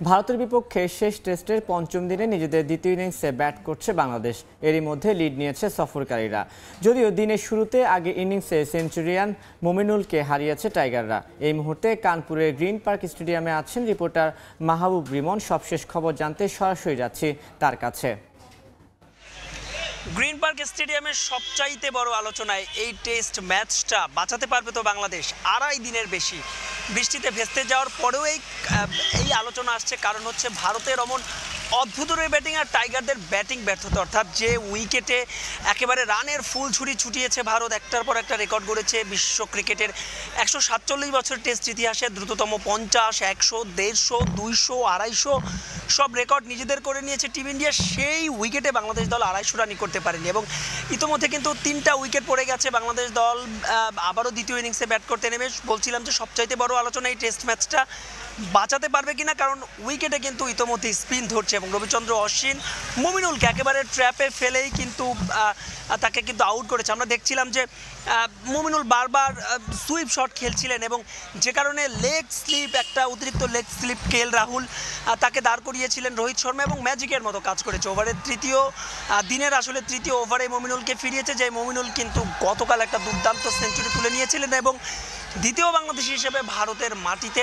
ভারতের বিপক্ষে শেষ টেস্টের পঞ্চম দিনে নিজেদের দ্বিতীয় ইনিংসে ব্যাট করছে বাংলাদেশ। এরই মধ্যে লিড নিয়েছে সফরকারীরা। যদিও দিনের শুরুতে আগে ইনিংসে সেঞ্চুরিয়ান মুমিনুলকে হারিয়েছে টাইগাররা। এই মুহূর্তে কানপুরের গ্রিন পার্ক স্টেডিয়ামে আছেন রিপোর্টার মাহবুব রিমন। সবশেষ খবর জানতে সরাসরি যাচ্ছি তার কাছে। গ্রিন পার্ক স্টেডিয়ামের সবচাইতে বড় আলোচনায় এই টেস্ট ম্যাচটা বাঁচাতে পারবে তো বাংলাদেশ। আড়াই দিনের বেশি বৃষ্টিতে ভেস্তে যাওয়ার পরেও এই আলোচনা আসছে, কারণ হচ্ছে ভারতের অমন অদ্ভুতরের ব্যাটিং আর টাইগারদের ব্যাটিং ব্যর্থতা। অর্থাৎ যে উইকেটে একেবারে রানের ফুল ছুরি ছুটিয়েছে ভারত, একটার পর একটা রেকর্ড গড়েছে বিশ্ব ক্রিকেটের 147 বছর টেস্ট ইতিহাসে দ্রুততম 50, 100, 150, 200, 250 সব রেকর্ড নিজেদের করে নিয়েছে টিম ইন্ডিয়া। সেই উইকেটে বাংলাদেশ দল 250 রানই করতে পারেনি এবং ইতোমধ্যে কিন্তু 3টা উইকেট পড়ে গেছে। বাংলাদেশ দল আবারও দ্বিতীয় ইনিংসে ব্যাট করতে নেমে বলছিলাম যে সবচাইতে বড় আলোচনা এই টেস্ট ম্যাচটা বাঁচাতে পারবে কিনা, কারণ উইকেটে কিন্তু ইতোমধ্যে স্পিন ধরছে এবং রবিচন্দ্র অশ্বিন মুমিনুলকে একেবারে ট্র্যাপে ফেলেই কিন্তু তাকে কিন্তু আউট করেছে। আমরা দেখছিলাম যে মুমিনুল বারবার সুইপ শট খেলছিলেন এবং যে কারণে লেগ স্লিপ, একটা অতিরিক্ত লেগ স্লিপ কেএল রাহুল তাকে দাঁড় করিয়েছিলেন রোহিত শর্মা এবং ম্যাজিকের মতো কাজ করেছে। ওভারের তৃতীয় ওভারে মুমিনুলকে ফিরিয়েছে, যে মুমিনুল কিন্তু গতকাল একটা দুর্দান্ত সেঞ্চুরি তুলে নিয়েছিলেন এবং দ্বিতীয় বাংলাদেশি হিসেবে ভারতের মাটিতে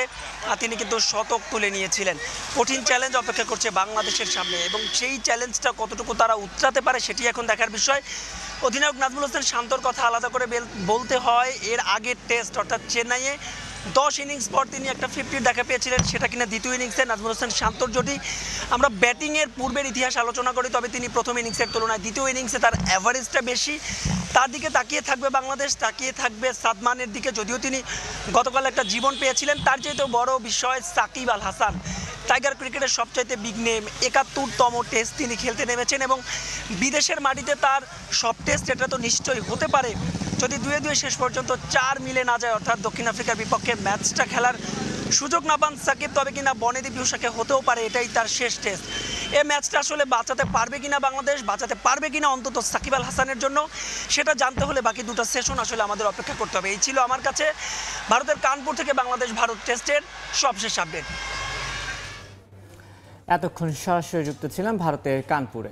তিনি কিন্তু শতক তুলে নিয়েছিলেন। কঠিন চ্যালেঞ্জ অপেক্ষা করছে বাংলাদেশের সামনে এবং সেই চ্যালেঞ্জটা কতটুকু তারা উতরাতে পারে সেটি এখন দেখার বিষয়। অধিনায়ক নাজমুল হোসেন শান্তর কথা আলাদা করে বলতে হয়। এর আগের টেস্ট অর্থাৎ চেন্নাইয়ে 10 ইনিংস পর তিনি একটা 50 দেখা পেয়েছিলেন, সেটা কিনা দ্বিতীয় ইনিংসে। নাজমুল হোসেন শান্তর যদি আমরা ব্যাটিংয়ের পূর্বের ইতিহাস আলোচনা করি তবে তিনি প্রথম ইনিংসের তুলনায় দ্বিতীয় ইনিংসে তার অ্যাভারেজটা বেশি। তার দিকে তাকিয়ে থাকবে বাংলাদেশ, তাকিয়ে থাকবে সাদমানের দিকে। যদিও তিনি গতকাল একটা জীবন পেয়েছিলেন, তার চাইতেও বড় বিষয় সাকিব আল হাসান, টাইগার ক্রিকেটের সবচাইতে বিগ নেম। 71তম টেস্ট তিনি খেলতে নেমেছেন এবং বিদেশের মাটিতে তার সব টেস্ট এটা তো নিশ্চয়ই হতে পারে যদি 2-2 শেষ পর্যন্ত 4 মিলে না যায়, অর্থাৎ দক্ষিণ আফ্রিকার বিপক্ষে ম্যাচটা খেলার সুযোগ না পান সাকিব, তবে কিনা বনেদি বিউসাকে হতেও পারে এটাই তার শেষ টেস্ট। এই ম্যাচটা আসলে বাঁচাতে পারবে কিনা বাংলাদেশ, বাঁচাতে পারবে কিনা অন্তত সাকিব আল হাসানের জন্য, সেটা জানতে হলে বাকি দুটো সেশন আসলে আমাদের অপেক্ষা করতে হবে। এই ছিল আমার কাছে ভারতের কানপুর থেকে বাংলাদেশ ভারত টেস্টের সবশেষ আপডেট। এতক্ষণ সরাসরি যুক্ত ছিলাম ভারতের কানপুরে।